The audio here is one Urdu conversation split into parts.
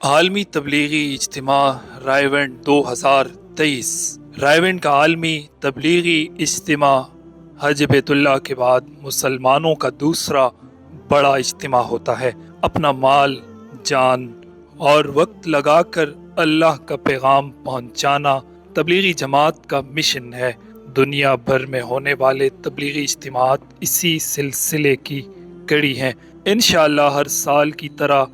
عالمی تبلیغی اجتماع رائیونٹ 2023 رائیونٹ کا عالمی تبلیغی اجتماع حج بیت اللہ کے بعد مسلمانوں کا دوسرا بڑا اجتماع ہوتا ہے۔ اپنا مال، جان اور وقت لگا کر اللہ کا پیغام پہنچانا تبلیغی جماعت کا مشن ہے۔ دنیا بھر میں ہونے والے تبلیغی اجتماعات اسی سلسلے کی کڑی ہیں۔ انشاءاللہ ہر سال کی طرح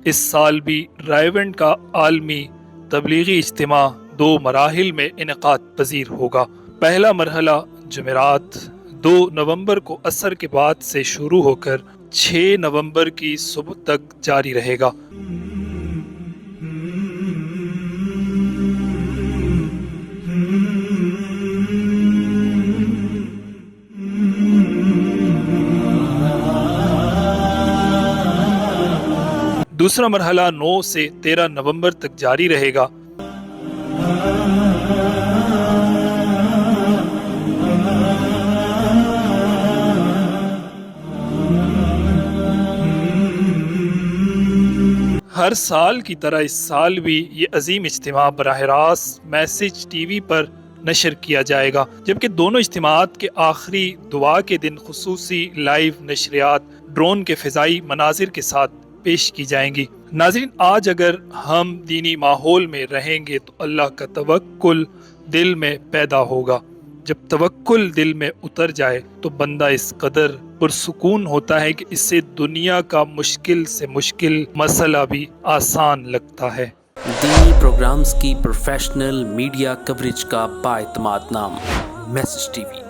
اس سال بھی رائیونٹ کا عالمی تبلیغی اجتماع 2 مراحل میں انعقاد پذیر ہوگا۔ پہلا مرحلہ جمعرات 2 نومبر کو عصر کے بعد سے شروع ہو کر 6 نومبر کی صبح تک جاری رہے گا۔ دوسرا مرحلہ 9 سے 13 نومبر تک جاری رہے گا۔ ہر سال کی طرح اس سال بھی یہ عظیم اجتماع براہ راست میسج ٹی وی پر نشر کیا جائے گا، جبکہ دونوں اجتماعات کے آخری دعا کے دن خصوصی لائیو نشریات ڈرون کے فضائی مناظر کے ساتھ پیش کی جائیں گی۔ ناظرین، آج اگر ہم دینی ماحول میں رہیں گے تو اللہ کا توکل دل میں پیدا ہوگا۔ جب توکل دل میں اتر جائے تو بندہ اس قدر پرسکون ہوتا ہے کہ اسے دنیا کا مشکل سے مشکل مسئلہ بھی آسان لگتا ہے۔ دینی پروگرامز کی پروفیشنل میڈیا کوریج کا بااعتماد نام، میسج ٹی وی۔